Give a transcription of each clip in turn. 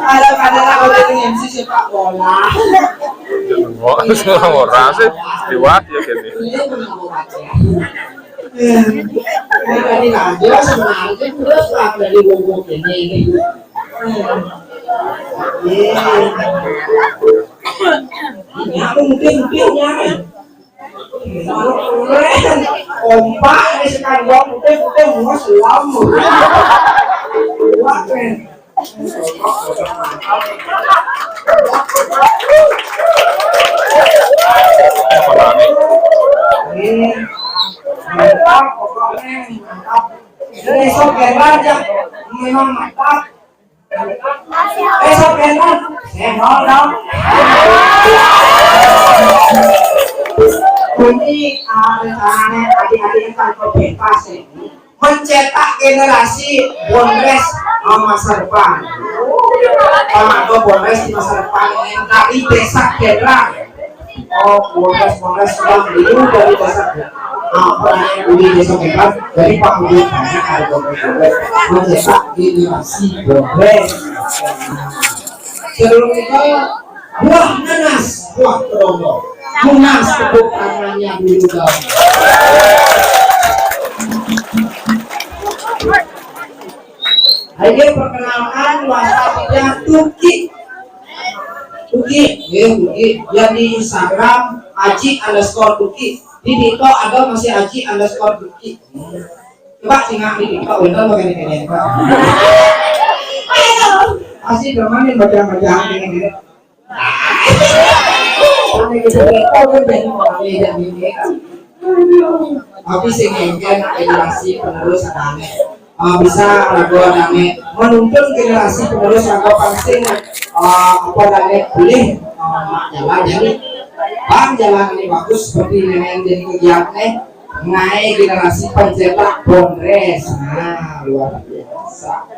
Kadang-kadang aku dari MC sepak bola. Semua orang sih diwat ya gini. Dari radio sebenarnya terus lah dari bumbu ini. Ini aku mungkin kan. Keren, kompak ini sekarang mungkin mau selama. Wah keren. Mantap, pokoknya mantap. Besok aja, memang mantap. Besok senol dong. Ini rencananya adik-adik kan bebas mencetak generasi Bonres masa depan. Atau Bonres di masa depan dari desa Kendra. Oh, Bonres sudah dulu dari desa Kendra. Apa yang di desa Kendra dari Pak Budi banyak ada Bonres mencetak generasi Bonres. Sebelum itu buah nanas, buah kedongo. Munas tepuk tangannya dulu dong. Ayo perkenalkan WhatsApp-nya Tuki, yang di Instagram Aji_Tuki. Di Dito ada masih Aji_Tuki. Coba singkat di Dito, bener begini Pak. Asih bermain baca-bacaan ini. Tapi sing generasi penerus aneh bisa lagu aneh menuntun generasi penerus lagu pancing apa namanya boleh jalan jadi bang jalan ini bagus seperti yang jadi kegiatan naik generasi pencetak Bonres. Nah luar biasa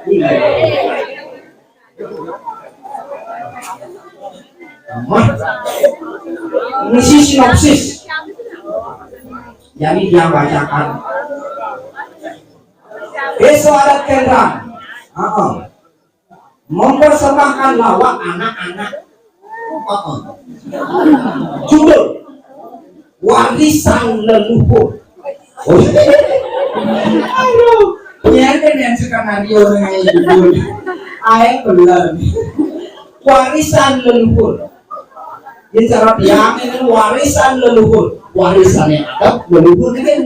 ini sinopsis jadi dia bacakan besok adat Kendra mempersembahkan lawak anak-anak judul warisan leluhur. Biarkan yang skenario dengan judul ayat belum warisan leluhur. Ini cara diamin warisan leluhur. Warisan yang ada leluhur kan.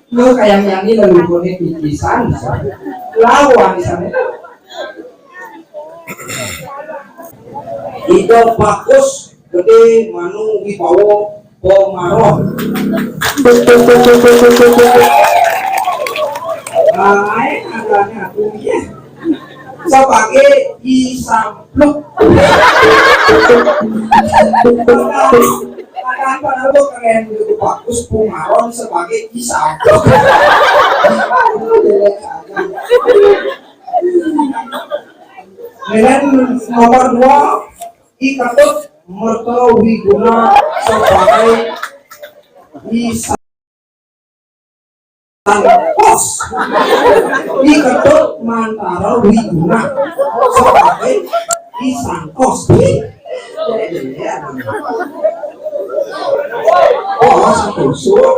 Lo kayak nyanyi leluhurnya pikisan lah warisannya. Itu bagus gede manu wibawa pomaroh. Baik adanya tuh ya. Sebagai disampluk kadang pada lo keren gitu bagus Pumaron sebagai disampluk dan nomor 2 Ikatut Mertawiguna sebagai disampluk pos Ikatut Mantara Wiguna sebagai disangkos tusuk.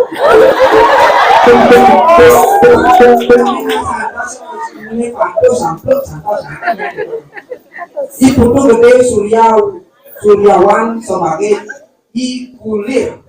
Ini pantu sampluk ibu tuh gede Suryawan sebagai ikulir.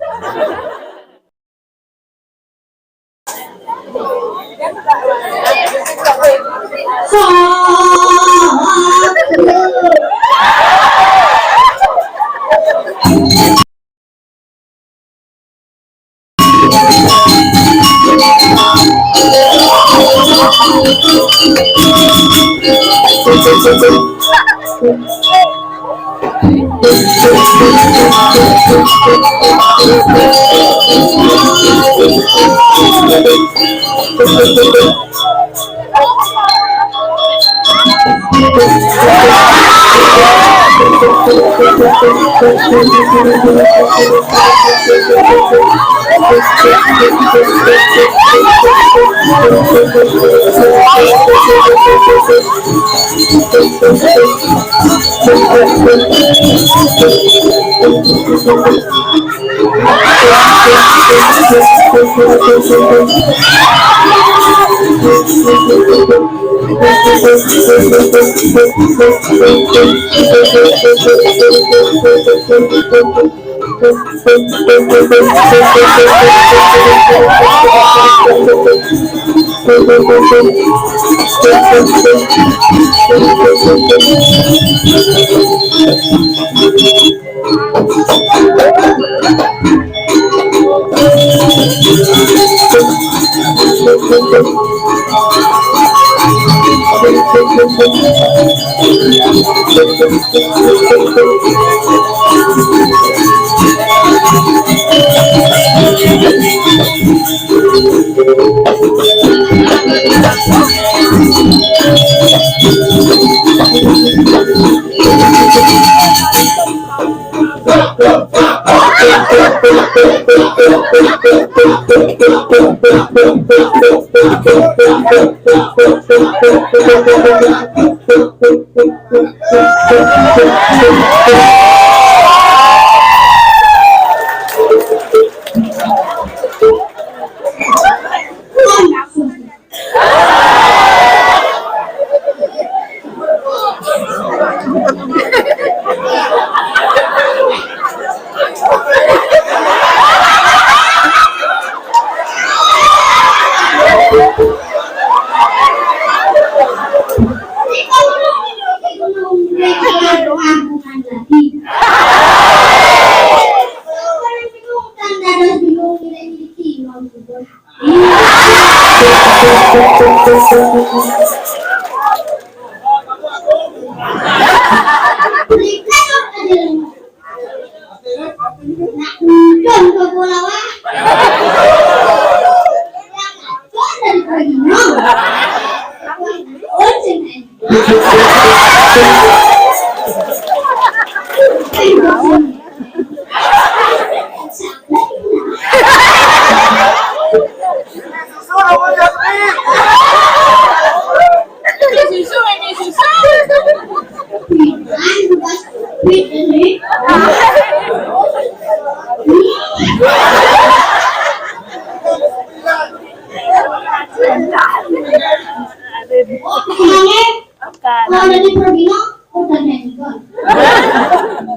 Kalau ada di Perbino, udah nyanyikan.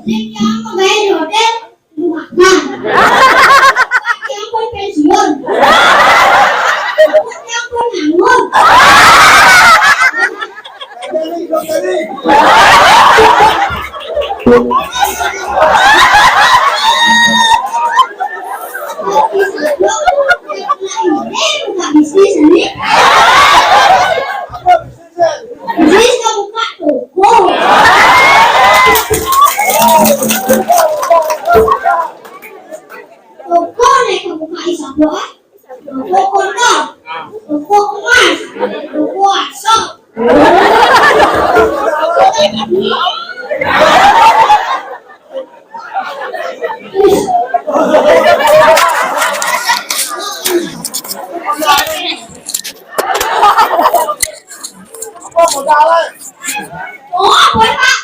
Yang pegawai di hotel, lu makan. Yang pun pensiun. Yang pun nganggur. Bisnis ini. Bisnis kamu buka toko. Toko nih kamu buka isablo, toko kondom, toko emas, toko aso. Oh, apa Pak?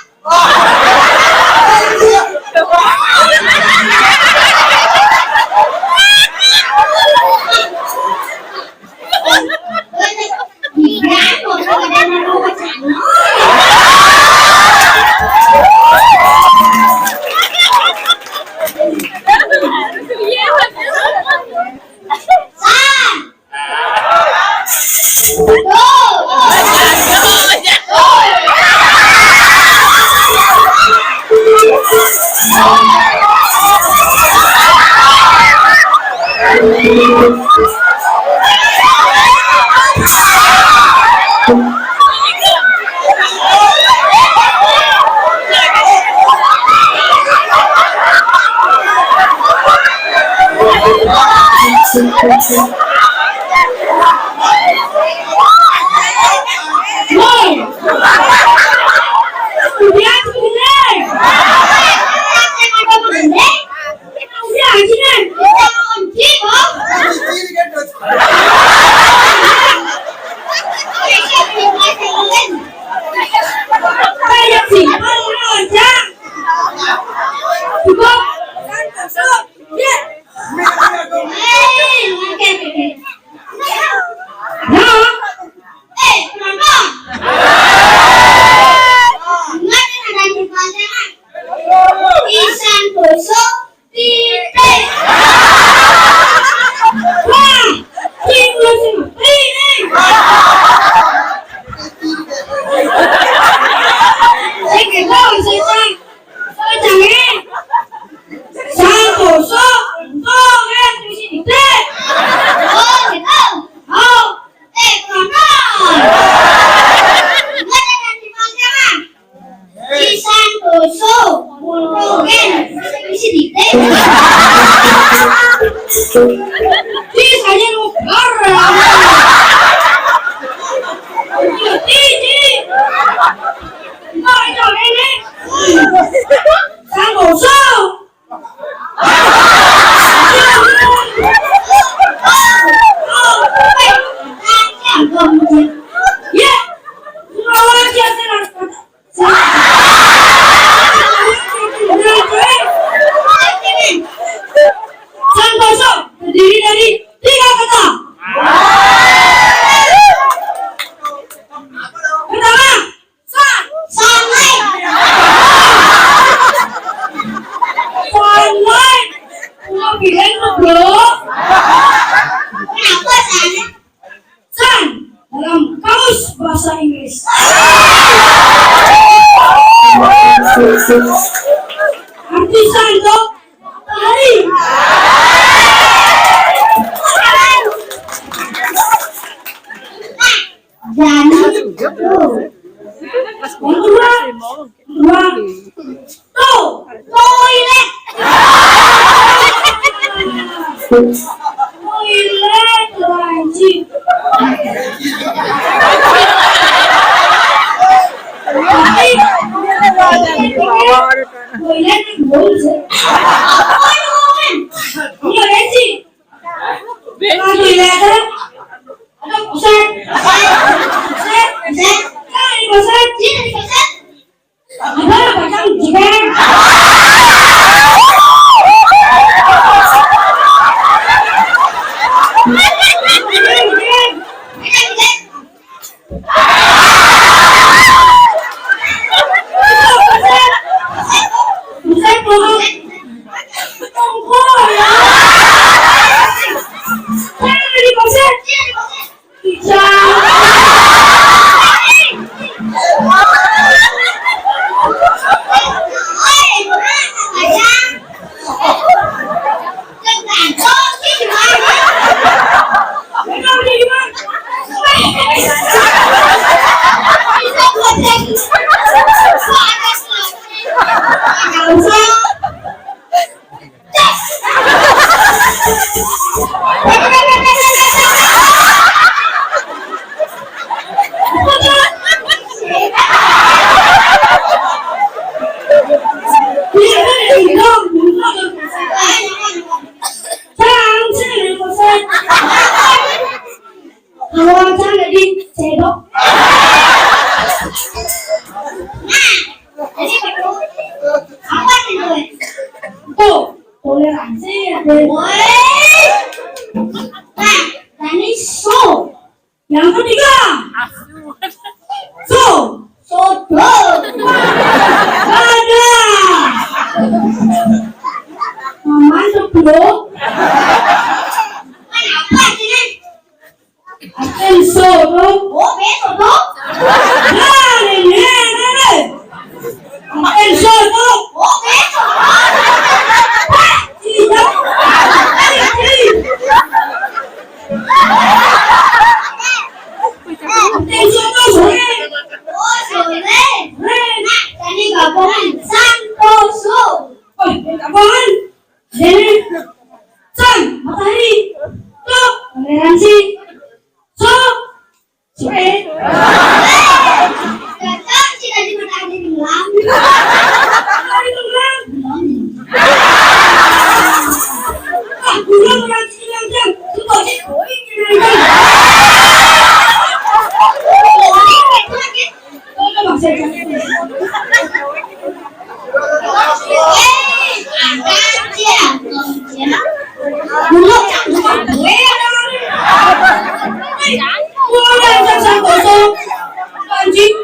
Ulang lagi yang tu kau cik kau ini kan. Kau nak saya Bulog jangan gue Bulog jangan kosong anjing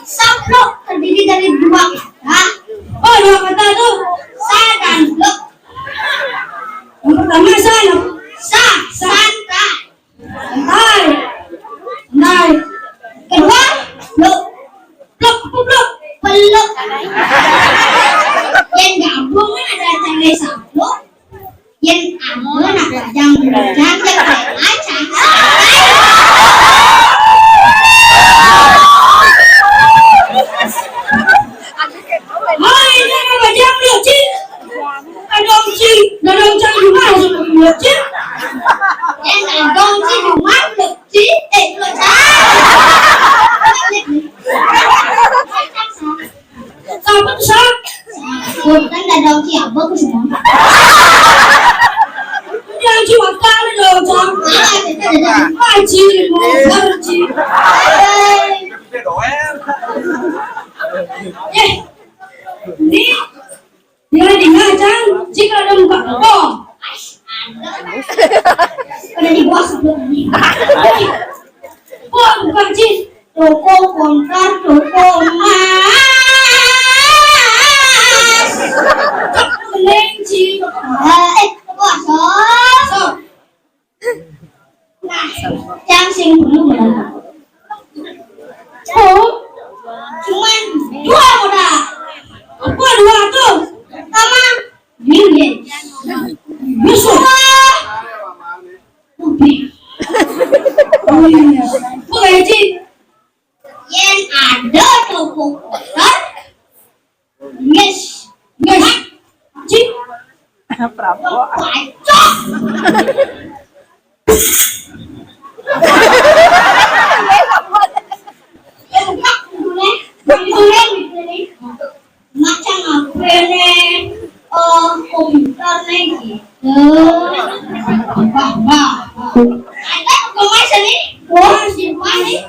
saplok terdiri dari dua kata. Oh, dua kata tuh sa dan blok. Yang pertama sa santai santai. Kedua blok blok peluk. Yang gabung ada cari saplok. Yang aman ada jang jang acang. Hai, jangan bajang lucu. Adong ci, dadong cang rumah lucu. Yang adong ci rumah lucu, lucu. Apa tuh sak? Bukan dadong ci abang ke semua. Yang ci waktu dadong cang. Haji, mau ci. Ini dia ngajang jika ada muka kok ada di bawah sebelum ini kok bukan sih toko konter toko emas kelenci toko so nah yang sing belum cuman dua modal apa dua tuh sama gini besok Haji yang ada toko kotor yes Haji Prabowo pacok macam apa nih komputer nih gitu ada kemas nih wah simpan nih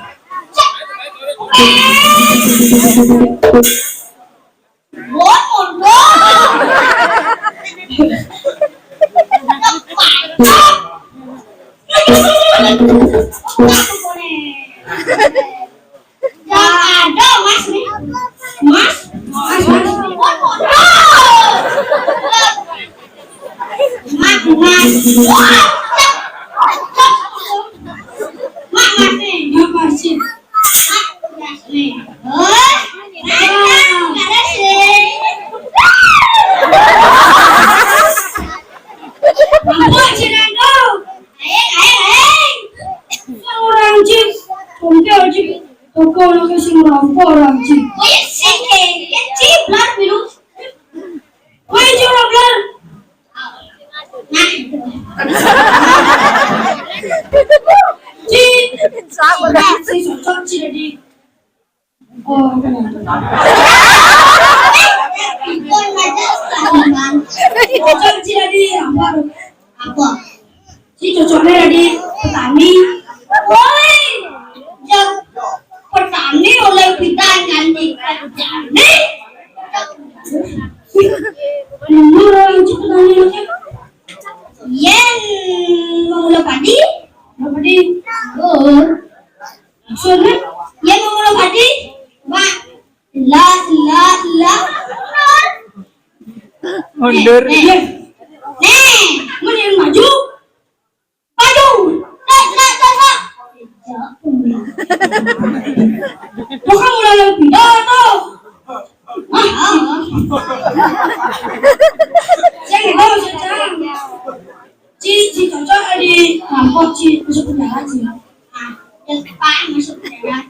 bodoh jangan ada mas nih mas si cocoknya jadi petani. Woi, yang petani oleh kita ganti petani. Orang cukup petani yang mengolah padi, maksudnya yang mengolah padi, mundur. Mending maju. Bukan mulai yang pidato. Saya nggak tahu sekarang. Ci cocok di kampus Ci masuk penjara Ci. Yang depan masuk penjara.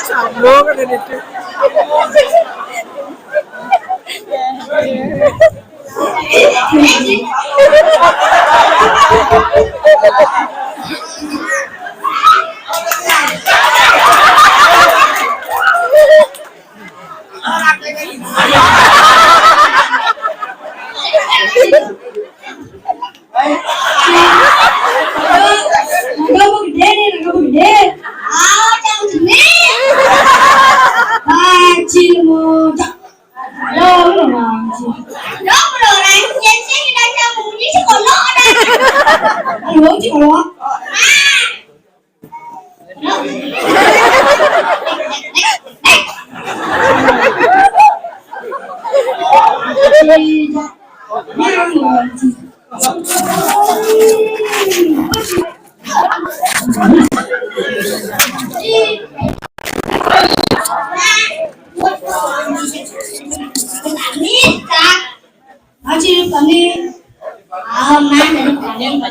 Sambung kan ini.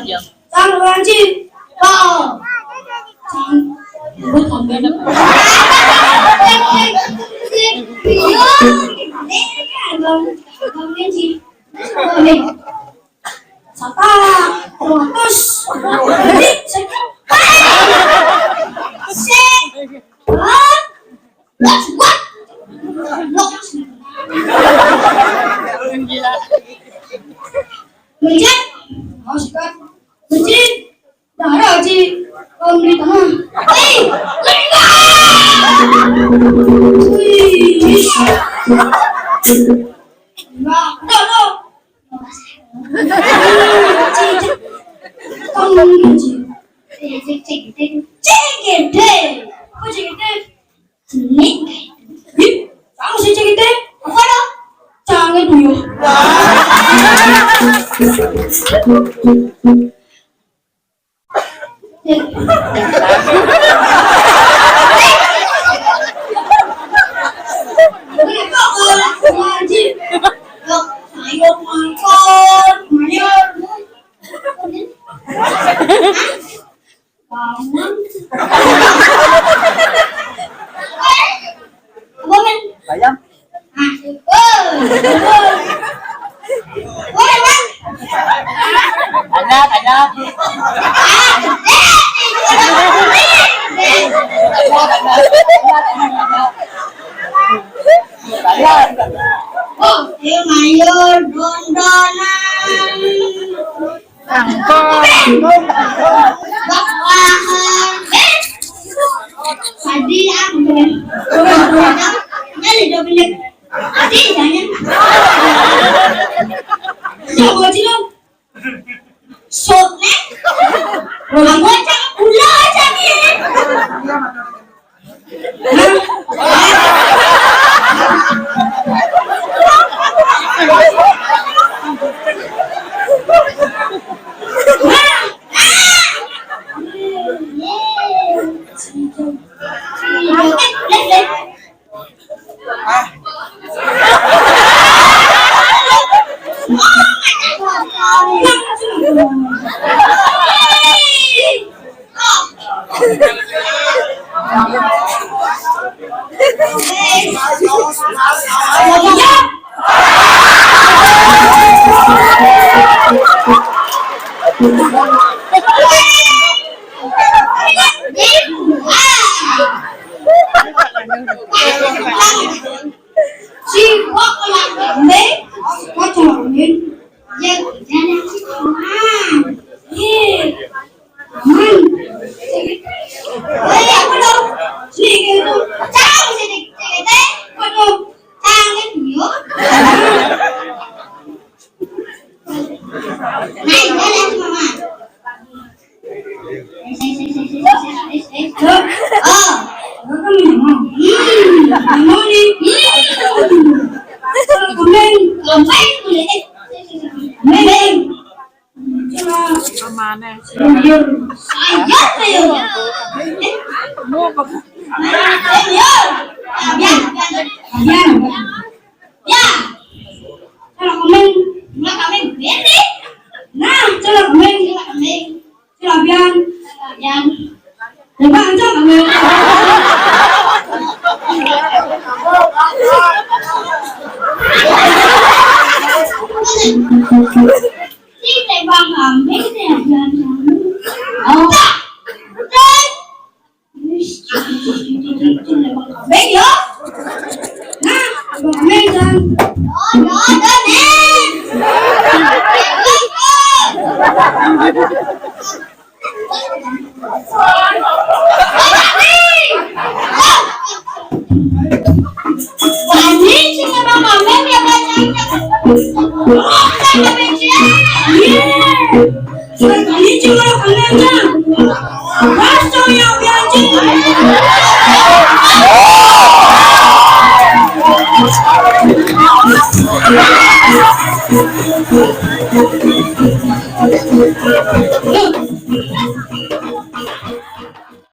Sang Ranji, Pak. Sang, buat kamu. Sapa, terus, Melihat, masukkan, berjin, darah ji, memberi tangan. Hei, enggak, no. Kamu ji, cegede, apa cegede? Jenik, kamu si cegede, apa dong? Jangan dulu. Bayam. Anak. Oh, mayur dondonan. Bakwahan. Tadi aku jadi double. Tadi jangan. Siapa sih lo? Sotnya? Orang bocah pula aja nih. Look.